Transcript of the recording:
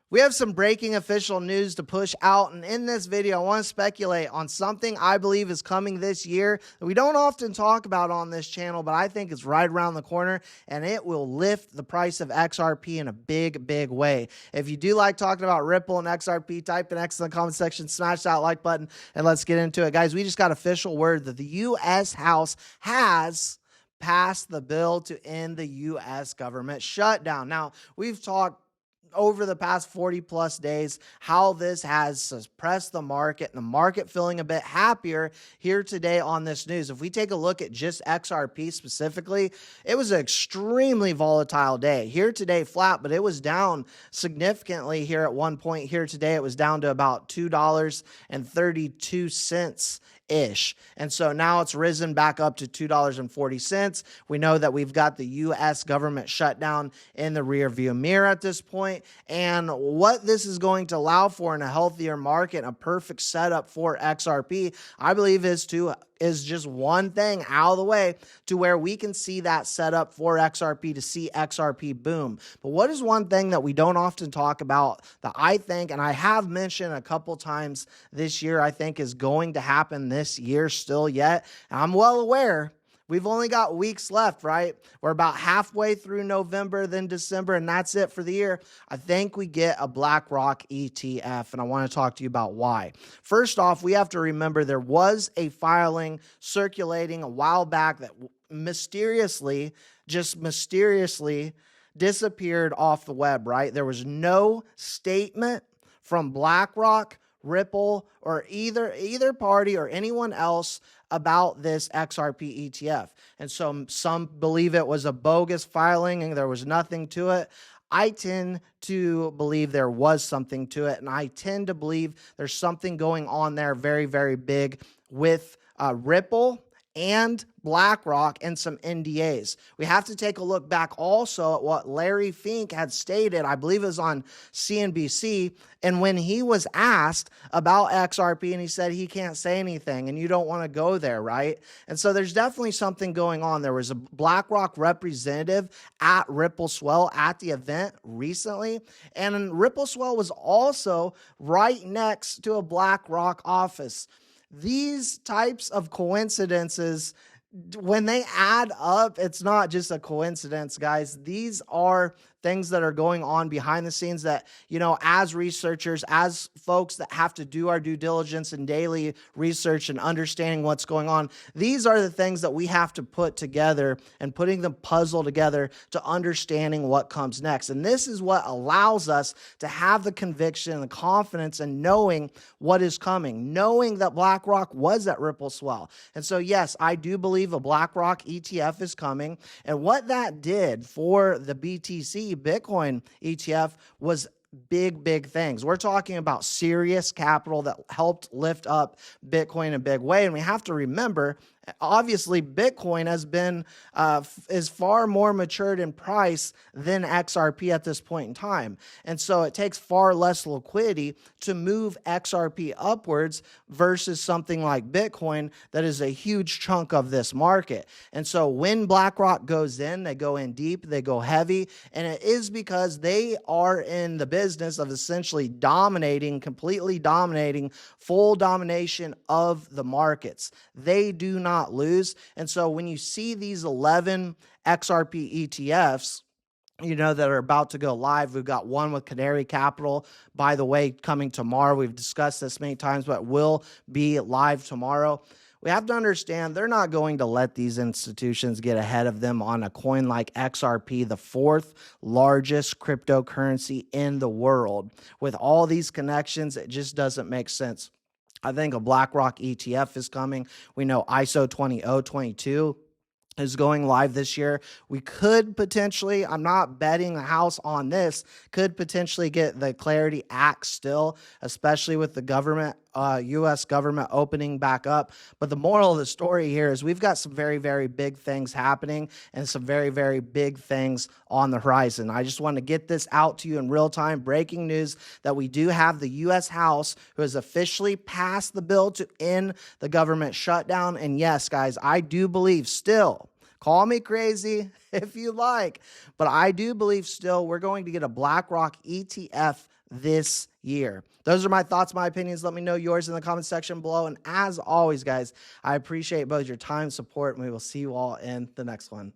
We have some breaking official news to push out, and in this video, I want to speculate on something I believe is coming this year that we don't often talk about on this channel, but I think it's right around the corner, and it will lift the price of XRP in a big, big way. If you do like talking about Ripple and XRP, type an X in the comment section, smash that like button, and let's get into it. Guys, we just got official word that the U.S. House has passed the bill to end the U.S. government shutdown. Now, we've talked over the past 40 plus days how this has suppressed the market, and the market feeling a bit happier here today on this news. If we take a look at just XRP specifically, it was an extremely volatile day. Here today flat, but it was down significantly here at one point. Here today it was down to about $2.32 ish. And so now it's risen back up to $2.40. We know that we've got the U.S. government shutdown in the rear view mirror at this point. And what this is going to allow for in a healthier market, a perfect setup for XRP, I believe is just one thing out of the way to where we can see that setup for XRP to see XRP boom. But what is one thing that we don't often talk about that I think, and I have mentioned a couple times this year, I think is going to happen this year still yet? And I'm well aware we've only got weeks left, right? We're about halfway through November, then December, and that's it for the year. I think we get a BlackRock ETF, and I want to talk to you about why. First off, we have to remember there was a filing circulating a while back that mysteriously disappeared off the web, right? There was no statement from BlackRock, Ripple, or either party or anyone else about this XRP ETF. And so some believe it was a bogus filing and there was nothing to it. I tend to believe there was something to it, and I tend to believe there's something going on there very, very big with Ripple and BlackRock and some NDAs. We have to take a look back also at what Larry Fink had stated, I believe it was on CNBC, and when he was asked about XRP and he said he can't say anything and you don't want to go there, right? And so there's definitely something going on. There was a BlackRock representative at Ripple Swell at the event recently, and Ripple Swell was also right next to a BlackRock office. These types of coincidences, when they add up, it's not just a coincidence, guys. These are things that are going on behind the scenes that, you know, as researchers, as folks that have to do our due diligence and daily research and understanding what's going on, these are the things that we have to put together and putting the puzzle together to understanding what comes next. And this is what allows us to have the conviction and the confidence and knowing what is coming, knowing that BlackRock was at Ripple Swell. And so, yes, I do believe a BlackRock ETF is coming. And what that did for the BTC Bitcoin ETF was big things. We're talking about serious capital that helped lift up Bitcoin in a big way. And we have to remember, obviously, Bitcoin has been is far more matured in price than XRP at this point in time. And so it takes far less liquidity to move XRP upwards versus something like Bitcoin that is a huge chunk of this market. And so when BlackRock goes in, they go in deep, they go heavy, and it is because they are in the business of essentially dominating, completely dominating, full domination of the markets. They do not lose. And so when you see these 11 XRP ETFs, you know, that are about to go live, we've got one with Canary Capital, by the way, coming tomorrow. We've discussed this many times, but will be live tomorrow. We have to understand they're not going to let these institutions get ahead of them on a coin like XRP, the fourth largest cryptocurrency in the world. With all these connections, it just doesn't make sense. I think a BlackRock ETF is coming. We know ISO 20022 is going live this year. We could potentially, I'm not betting the house on this, could potentially get the Clarity Act still, especially with the government, U.S. government opening back up. But the moral of the story here is we've got some very big things happening and some very big things on the horizon. I just want to get this out to you in real time, breaking news that we do have the U.S. House who has officially passed the bill to end the government shutdown. And yes, guys, I do believe still, Call me crazy if you like, but I do believe still we're going to get a BlackRock ETF this year. Those are my thoughts, my opinions. Let me know yours in the comment section below. And as always, guys, I appreciate both your time, support, and we will see you all in the next one.